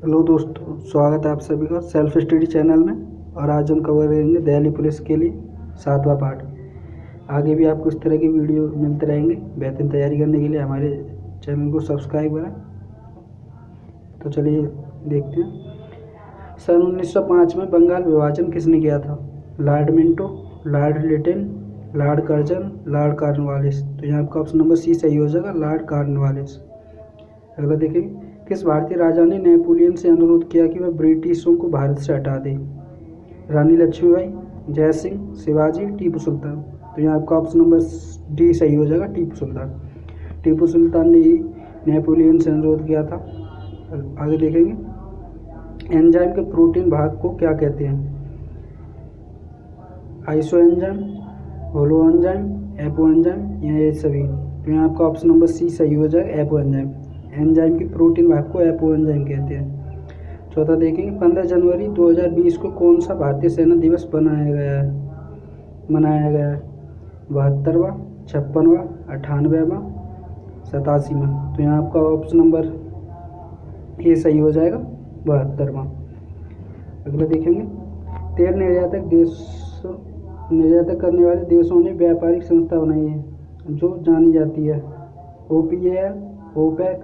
Hello दोस्तों, स्वागत है आप सभी का सेल्फ स्टडी चैनल में। और आज हम कवर करेंगे दिल्ली पुलिस के लिए 7वां पार्ट। आगे भी आपको इस तरह की वीडियो मिलते रहेंगे। बेहतरीन तैयारी करने के लिए हमारे चैनल को सब्सक्राइब करें। तो चलिए देखते हैं। सन 1905 में बंगाल विभाजन किसने किया था? Lord Minto, Lord little, Lord Curzon, Lord Cornwallis. तो यहाँ आपका ऑप्शन नंबर सी सही हो जाएगा, लॉर्ड कॉर्नवालिस। अगला देखिए, किस भारतीय राजा ने नेपोलियन से अनुरोध किया कि वह ब्रिटिशों को भारत से हटा दे? रानी लक्ष्मीबाई, जय सिंह, शिवाजी, टीपू सुल्तान। तो यहाँ आपका ऑप्शन नंबर डी सही हो जाएगा, टीपू सुल्तान। टीपू सुल्तान ने ही नेपोलियन से अनुरोध किया था। आगे देखेंगे, एंजाइम के प्रोटीन भाग को क्या कहते हैं? Iso enzyme, holo enzyme, apo enzyme या ये सभी। तो यहाँ आपका ऑप्शन नंबर सी सही हो जाएगा, एपो एंजाइम। एंजाइम की प्रोटीन भाग को एपो एंजाइम कहते हैं। चौथा देखेंगे, 15 जनवरी 2020 को कौन सा भारतीय सेना दिवस मनाया गया है? 72वां, 56वां, 98वां, 87वां। तो यहाँ आपका ऑप्शन नंबर ए सही हो जाएगा, 72वां। अगला देखेंगे, तेल निर्यातक करने वाले देशों ने व्यापारिक संस्था बनाई है जो जानी जाती है OPEC, OPEC,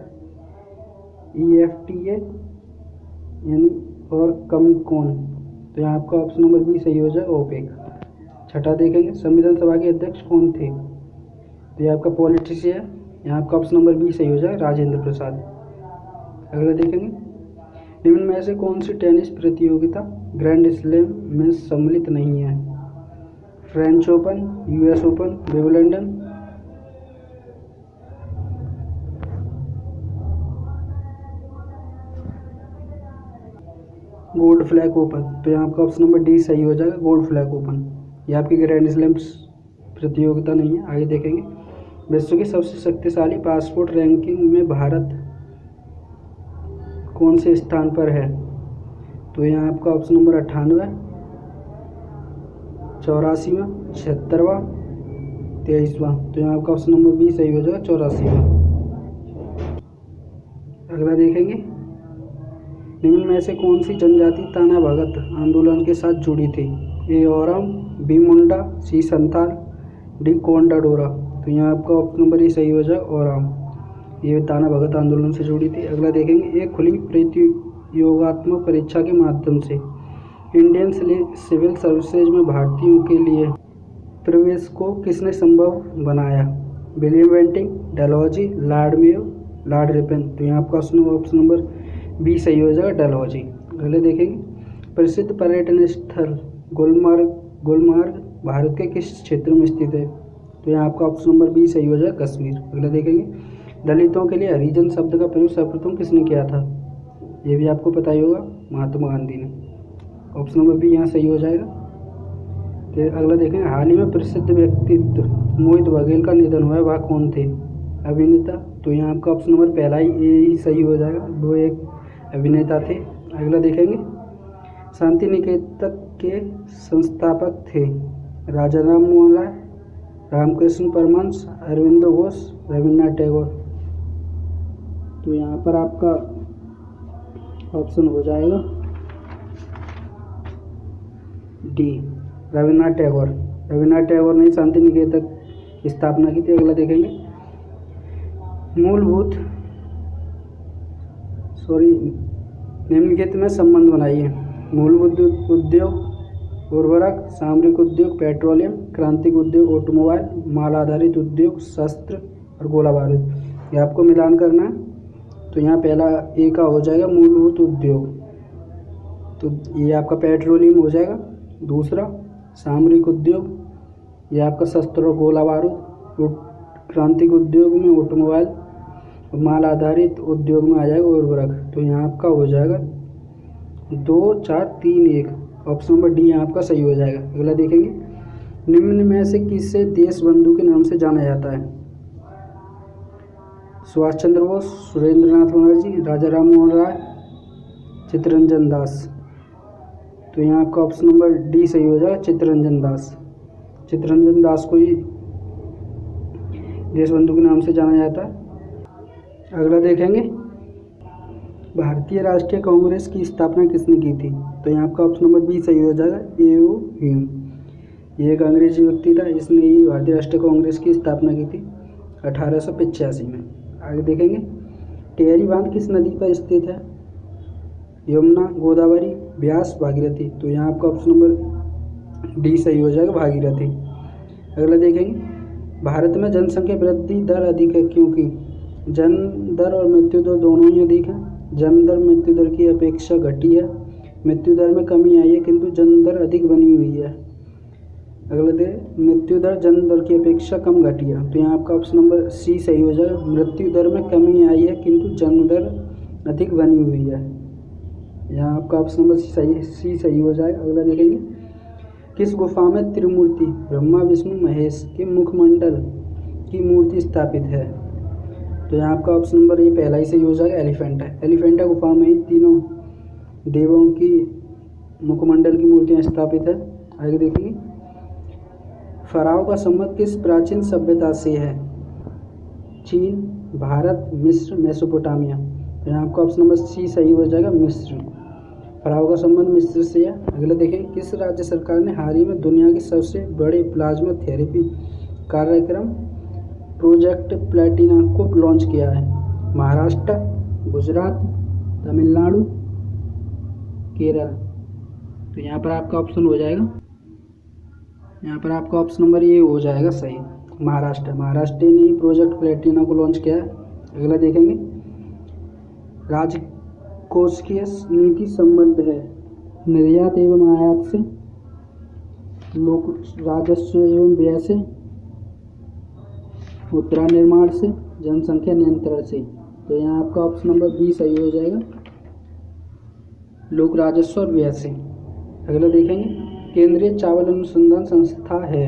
EFTA यानी और कमकॉन। तो यहाँ आपका ऑप्शन नंबर बी सही हो जाएगा, ओपेक। छठा देखेंगे, संविधान सभा के अध्यक्ष कौन थे? तो ये आपका पॉलिटिशियन है। यहाँ आपका ऑप्शन नंबर बी सही हो जाएगा, राजेंद्र प्रसाद। अगला देखेंगे, निम्न में से कौन सी टेनिस प्रतियोगिता ग्रैंड स्लैम में सम्मिलित नहीं है? French open, US open, Wimbledon. Gold flag open. तो यहाँ आपका ऑप्शन नंबर डी सही हो जाएगा, गोल्ड फ्लैग ओपन। ये आपकी ग्रैंड स्लैम प्रतियोगिता नहीं है। आगे देखेंगे, विश्व की सबसे शक्तिशाली पासपोर्ट रैंकिंग में भारत कौन से स्थान पर है? तो यहाँ आपका ऑप्शन नंबर 98, 84वां, 76वां, 23वां। तो यहाँ आपका ऑप्शन नंबर बी सही हो जाएगा, 84वां। अगला देखेंगे, निम्न में से कौन सी जनजाति ताना भगत आंदोलन के साथ जुड़ी थी? ए ओराम, बी मुंडा, सी संथाल, डी कोंडा डोरा। तो यहाँ आपका ऑप्शन नंबर ए सही हो जाएगा, ओराम। ये ताना भगत आंदोलन से जुड़ी थी। अगला देखेंगे, एक खुली प्रतियोगात्मक परीक्षा के माध्यम से इंडियन सिविल सर्विसेज में भारतीयों के लिए प्रवेश को किसने संभव बनाया? William Bentinck, Dalhousie, Lord Mayo, Lord Ripon. तो यहाँ आपका ऑप्शन नंबर बी सही हो जाएगा, डलहौजी। अगले देखेंगे, प्रसिद्ध पर्यटन स्थल गुलमार्ग भारत के किस क्षेत्र में स्थित है? तो यहाँ आपका ऑप्शन नंबर बी सही हो जाएगा, कश्मीर। अगले देखेंगे, दलितों के लिए हरिजन शब्द का प्रयोग सर्वप्रथम किसने किया था? ये भी आपको पता ही होगा, महात्मा गांधी ने। ऑप्शन नंबर बी यहाँ सही हो जाएगा। तो अगला देखेंगे, हाल ही में प्रसिद्ध व्यक्तित्व मोहित बघेल का निधन हुआ है, वह कौन थे? अभिनेता। तो यहाँ आपका ऑप्शन नंबर पहला ही सही हो जाएगा, वो एक अभिनेता थे। अगला देखेंगे, शांति निकेतन के संस्थापक थे? राजा राम मोहन राय, रामकृष्ण परमहंस, अरविंदो घोष, रविन्द्रनाथ टैगोर। तो यहाँ पर आपका ऑप्शन हो जाएगा डी, रविन्द्रनाथ टैगोर। रविन्द्रनाथ टैगोर ने शांति निकेतन की स्थापना की थी। अगला देखेंगे, निम्नलिखित में संबंध बनाइए। मूलभूत उद्योग, उर्वरक, सामरिक उद्योग, पेट्रोलियम, क्रांतिक उद्योग, ऑटोमोबाइल, माल आधारित उद्योग, शस्त्र और गोला बारूद। ये आपको मिलान करना है। तो यहाँ पहला ए का हो जाएगा मूलभूत उद्योग, तो ये आपका पेट्रोलियम हो जाएगा। दूसरा सामरिक उद्योग, ये आपका शस्त्र और गोला बारूद। क्रांतिक उद्योग में ऑटोमोबाइल, माल आधारित उद्योग में आ जाएगा उर्वरक। तो यहाँ आपका हो जाएगा 2, 4, 3, 1। ऑप्शन नंबर डी यहाँ आपका सही हो जाएगा। अगला देखेंगे, निम्न में से किसे देशबंधु के नाम से जाना जाता है? सुभाष चंद्र बोस, सुरेंद्रनाथ बनर्जी, राजा राम मोहन राय, चित्तरंजन दास। तो यहाँ आपका ऑप्शन नंबर डी सही हो जाएगा, चित्तरंजन दास। चित्तरंजन दास को ही देशबंधु के नाम से जाना जाता है। अगला देखेंगे, भारतीय राष्ट्रीय कांग्रेस की स्थापना किसने की थी? तो यहाँ आपका ऑप्शन नंबर बी सही हो जाएगा, ए.ओ. ह्यूम। ये एक अंग्रेजी व्यक्ति था, इसने ही भारतीय राष्ट्रीय कांग्रेस की स्थापना की थी 1885 में। आगे देखेंगे, टिहरी बांध किस नदी पर स्थित है? यमुना, गोदावरी, ब्यास, भागीरथी। तो यहाँ आपका ऑप्शन नंबर डी सही हो जाएगा, भागीरथी। अगला देखेंगे, भारत में जनसंख्या वृद्धि दर अधिक है क्योंकि जन्म दर और मृत्यु दर दोनों ही अधिक है। जन्म दर मृत्यु दर की अपेक्षा घटी है, मृत्यु दर में कमी आई है किंतु जन्म दर अधिक बनी हुई है। अगला दे, मृत्यु दर जन्म दर की अपेक्षा कम घटी है। तो यहाँ आपका ऑप्शन नंबर सी सही हो जाएगा, मृत्यु दर में कमी आई है किंतु जन्म दर अधिक बनी हुई है। यहाँ आपका ऑप्शन नंबर सी सही हो जाएगा। अगला देखेंगे, किस गुफा में त्रिमूर्ति ब्रह्मा विष्णु महेश के मुखमंडल की मूर्ति स्थापित है? तो यहाँ आपका ऑप्शन नंबर ये पहला ही सही हो जाएगा, एलिफेंटा। एलिफेंटा गुफा में ही तीनों देवों की मुखमंडल की मूर्तियाँ स्थापित है। आगे देखेंगे, फराव का संबंध किस प्राचीन सभ्यता से है? चीन, भारत, मिस्र, मेसोपोटामिया। तो यहाँ आपका ऑप्शन नंबर सी सही हो जाएगा, मिस्र। फराव का संबंध मिस्र से है। अगला देखें, किस राज्य सरकार ने हाल ही में दुनिया की सबसे बड़े प्लाज्मा थेरेपी कार्यक्रम प्रोजेक्ट प्लैटिना को लॉन्च किया है? महाराष्ट्र, गुजरात, तमिलनाडु, केरल। तो यहाँ पर आपका ऑप्शन हो जाएगा, यहाँ पर आपका ऑप्शन नंबर ये हो जाएगा सही, महाराष्ट्र। महाराष्ट्र ने प्रोजेक्ट प्लैटिना को लॉन्च किया है। अगला देखेंगे, राजकोषीय नीति संबद्ध है निर्यात एवं आयात से, लोक राजस्व एवं व्यय से, मुद्रा निर्माण से, जनसंख्या नियंत्रण से। तो यहाँ आपका ऑप्शन नंबर बी सही हो जाएगा, लोक राजस्व और व्यय से। अगला देखेंगे, केंद्रीय चावल अनुसंधान संस्था है।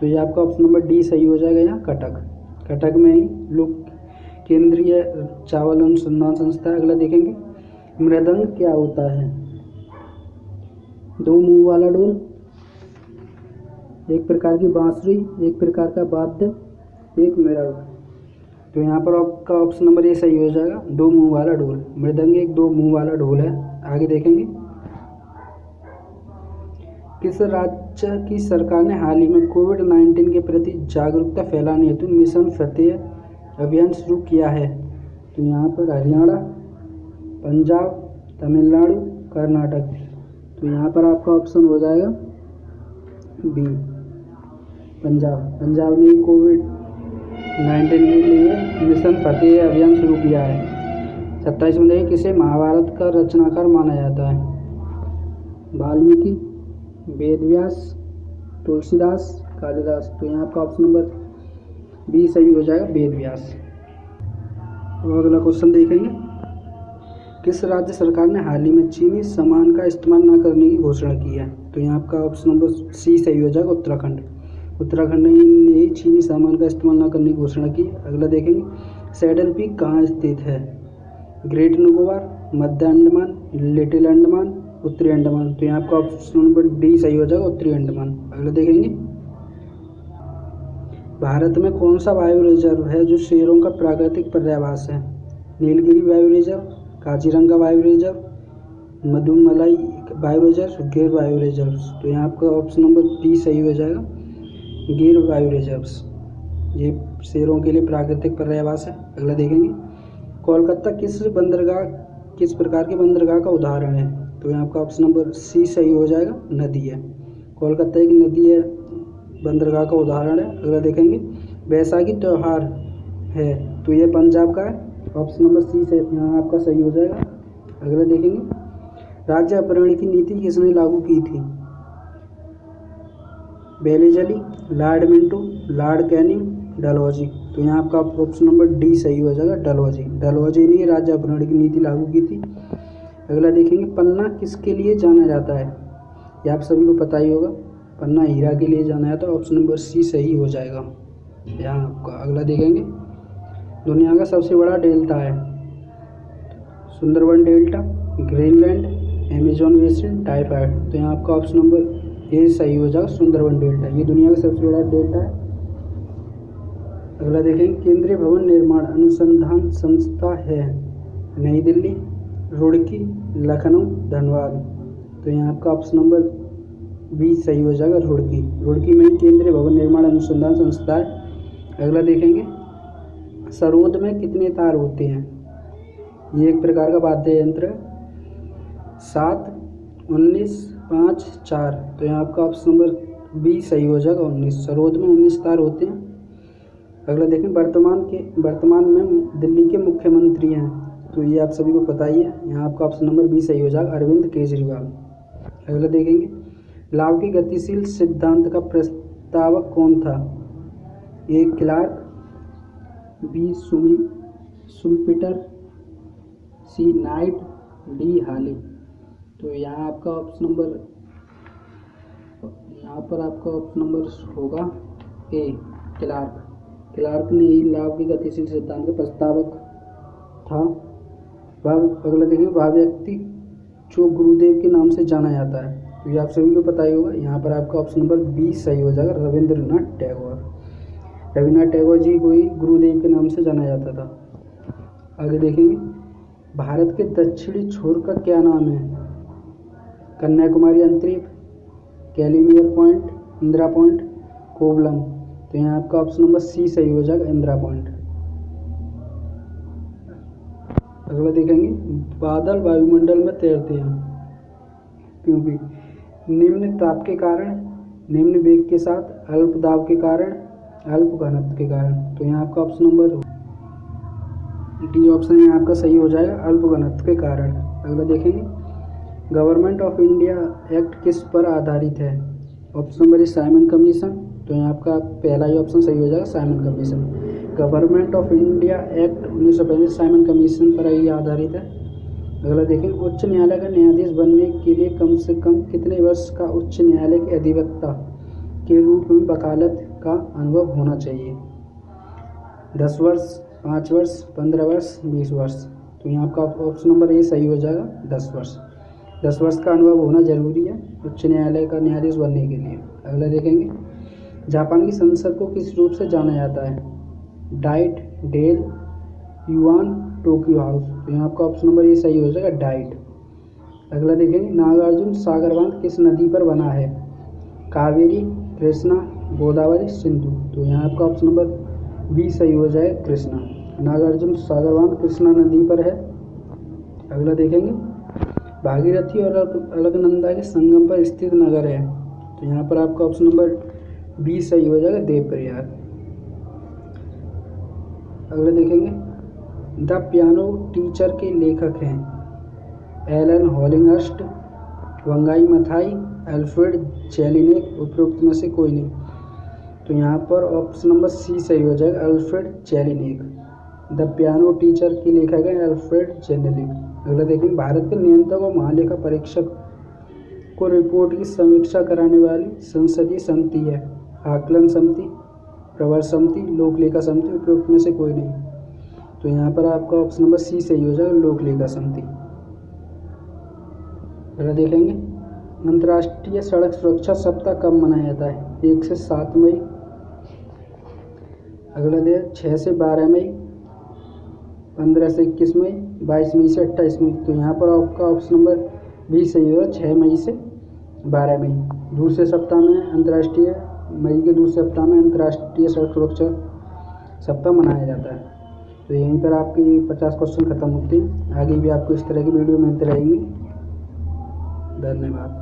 तो ये आपका ऑप्शन नंबर डी सही हो जाएगा, यहाँ कटक। कटक में ही लोक केंद्रीय चावल अनुसंधान संस्था। अगला देखेंगे, मृदंग क्या होता है? दो मुंह वाला ढोल, एक प्रकार की बांसुरी, एक प्रकार का वाद्य, एक मृदंग। तो यहाँ पर आपका ऑप्शन नंबर ये सही हो जाएगा, दो मुंह वाला ढोल। मृदंग एक दो मुंह वाला ढोल है। आगे देखेंगे, किस राज्य की सरकार ने हाल ही में कोविड-19 के प्रति जागरूकता फैलाने हेतु मिशन फतेह अभियान शुरू किया है? तो यहाँ पर हरियाणा, पंजाब, तमिलनाडु, कर्नाटक। तो यहाँ पर आपका ऑप्शन हो जाएगा बी, पंजाब। पंजाब ने कोविड-19 के लिए मिशन फतेह अभियान शुरू किया है। 27 में देखिए, किसे महाभारत का रचनाकार माना जाता है? वाल्मीकि, वेदव्यास, तुलसीदास, कालिदास। तो यहाँ आपका ऑप्शन नंबर बी सही हो जाएगा, वेदव्यास। और अगला क्वेश्चन देखेंगे, किस राज्य सरकार ने हाल ही में चीनी सामान का इस्तेमाल न करने की घोषणा की है? तो यहाँ आपका ऑप्शन नंबर सी सही हो जाएगा, उत्तराखंड। उत्तराखंड ने ही चीनी सामान का इस्तेमाल न करने की घोषणा की। अगला देखेंगे, सैडल पीक कहाँ स्थित है? ग्रेट निकोबार, मध्य अंडमान, लिटिल अंडमान, उत्तरी अंडमान। तो यहाँ आपका ऑप्शन नंबर डी सही हो जाएगा, उत्तरी अंडमान। अगला देखेंगे, भारत में कौन सा वायु रिजर्व है जो शेरों का प्राकृतिक पर्यावास है? नीलगिरी वायु रिजर्व, काजीरंगा वायु रिजर्व, मधुमलाई वायु रिजर्व, गिर वायु रिजर्व। तो यहाँ आपका ऑप्शन नंबर बी सही हो जाएगा, गिर वायु रिजर्व्स। ये शेरों के लिए प्राकृतिक पर्यावास है। अगला देखेंगे, कोलकाता किस प्रकार के बंदरगाह का उदाहरण है? तो यहाँ आपका ऑप्शन नंबर सी सही हो जाएगा, नदी है। कोलकाता एक नदी है, बंदरगाह का उदाहरण है। अगला देखेंगे, बैसाखी त्यौहार है, तो ये पंजाब का है। ऑप्शन नंबर सी से यहाँ आपका सही हो जाएगा। अगला देखेंगे, राज्य अपहरण की नीति किसने लागू की थी? Wellesley, Lord Minto, Lord Canning, Dalhousie. तो यहाँ आपका ऑप्शन नंबर डी सही हो जाएगा, डलहौजी। डलहौजी ने राज्य अपहरण की नीति लागू की थी। अगला देखेंगे, पन्ना किसके लिए जाना जाता है? ये आप सभी को पता ही होगा, पन्ना हीरा के लिए जाना जाता है। ऑप्शन नंबर सी सही हो जाएगा यहाँ आपका। अगला देखेंगे, दुनिया का सबसे बड़ा डेल्टा है? Sundarban delta, Greenland, Amazon basin, typhoid. तो यहाँ आपका ऑप्शन नंबर ए सही हो जाएगा, सुंदरबन डेल्टा। ये दुनिया का सबसे बड़ा डेल्टा है। अगला देखेंगे, केंद्रीय भवन निर्माण अनुसंधान संस्था है? नई दिल्ली, रुड़की, लखनऊ, धनबाद। तो यहाँ आपका ऑप्शन नंबर बी सही हो जाएगा, रुड़की। रुड़की में केंद्रीय भवन निर्माण अनुसंधान संस्था है। अगला देखेंगे, सरोद में कितने तार होते हैं? ये एक प्रकार का वाद्य यंत्र है। 7, 19, 5, 4। तो यहाँ आपका ऑप्शन नंबर बी सही हो जाएगा, 19। सरोद में 19 तार होते हैं। अगला देखें, वर्तमान में दिल्ली के मुख्यमंत्री हैं। तो ये आप सभी को पता ही है। यहाँ आपका ऑप्शन नंबर बी सही हो जाएगा, अरविंद केजरीवाल। अगला देखेंगे, लाभ की गतिशील सिद्धांत का प्रस्तावक कौन था? ए क्लार्क, बी शुम्पीटर, सी नाइट, डी हाली। तो यहाँ आपका ऑप्शन नंबर होगा ए क्लार्क। क्लार्क ने ही लाभ की गतिशील सिद्धांत का प्रस्तावक था। अगला देखिए, वह व्यक्ति जो गुरुदेव के नाम से जाना जाता है। तो ये आप सभी को पता ही होगा। यहाँ पर आपका ऑप्शन नंबर बी सही हो जाएगा, रविंद्रनाथ टैगोर। रविन्द्रनाथ टैगोर जी को ही गुरुदेव के नाम से जाना जाता था। आगे देखेंगे, भारत के दक्षिणी छोर का क्या नाम है? कन्याकुमारी अंतरीप, Calimere point, Indira point, Kovalam. तो यहाँ आपका ऑप्शन नंबर सी सही हो जाएगा, इंदिरा पॉइंट। अगला देखेंगे, बादल वायुमंडल में तैरते हैं क्योंकि निम्न ताप के कारण, निम्न वेग के साथ, अल्प दाब के कारण, अल्प घनत्व के कारण। तो यहाँ आपका ऑप्शन नंबर डी ऑप्शन यहाँ आपका सही हो जाएगा, अल्प घनत्व के कारण। अगला देखेंगे, गवर्नमेंट ऑफ इंडिया एक्ट किस पर आधारित है? Option number A Simon commission. तो यहाँ आपका पहला ही ऑप्शन सही हो जाएगा, Simon commission. Government of India act 1935 Simon commission पर ही आधारित है। अगला देखें, उच्च न्यायालय का न्यायाधीश बनने के लिए कम से कम कितने वर्ष का उच्च न्यायालय के अधिवक्ता के रूप में वकालत का अनुभव होना चाहिए? 10 वर्ष, 5 वर्ष, 15 वर्ष, 20 वर्ष। तो यहाँ आपका ऑप्शन नंबर ए सही हो जाएगा, 10 वर्ष। 10 वर्ष का अनुभव होना जरूरी है उच्च न्यायालय का न्यायाधीश बनने के लिए। अगला देखेंगे, जापान की संसद को किस रूप से जाना जाता है? Diet, Dail, Yuan, Tokyo house. तो यहाँ आपका ऑप्शन नंबर ए सही हो जाएगा, डाइट। अगला देखेंगे, नागार्जुन सागर बांध किस नदी पर बना है? कावेरी, कृष्णा, गोदावरी, सिंधु। तो यहाँ आपका ऑप्शन नंबर बी सही हो जाए, कृष्णा। नागार्जुन सागर बांध कृष्णा नदी पर है। अगला देखेंगे, भागीरथी और अलकनंदा के संगम पर स्थित नगर है। तो यहाँ पर आपका ऑप्शन नंबर बी सही हो जाएगा, देवप्रयाग। अगला देखेंगे, द पियानो टीचर के लेखक हैं एलन हॉलिंगहर्स्ट, वंगाई मथाई, अल्फ्रेड जेलिनेक। उपरोक्त में से कोई नहीं। तो यहाँ पर ऑप्शन नंबर सी सही हो जाएगा, Alfred Jellinek. The piano teacher के लेखक है अल्फ्रेड जेलिनेक। अगला देखेंगे, भारत के नियंत्रक और महालेखा परीक्षक को रिपोर्ट की समीक्षा कराने वाली संसदीय समिति है? आकलन समिति, प्रवर समिति, लोकलेखा समिति। उपरोक्त में से कोई नहीं। तो यहाँ पर आपका ऑप्शन नंबर सी सही हो जाएगा, लोकलेखा समिति। अगला देखेंगे, अंतर्राष्ट्रीय सड़क सुरक्षा सप्ताह कब मनाया जाता है? 1 से 7 मई। अगला दे 6 से 12 मई, 15 से 21 मई, 22 मई से 28 मई। तो यहाँ पर आपका ऑप्शन नंबर बी सही होगा, 6 मई से 12 मई। दूसरे सप्ताह में अंतर्राष्ट्रीय, मई के दूसरे सप्ताह में अंतर्राष्ट्रीय सड़क सुरक्षा सप्ताह मनाया जाता है। तो यहीं पर आपके 50 क्वेश्चन खत्म होते हैं। आगे भी आपको इस तरह की वीडियो मिलती रहेंगी। धन्यवाद।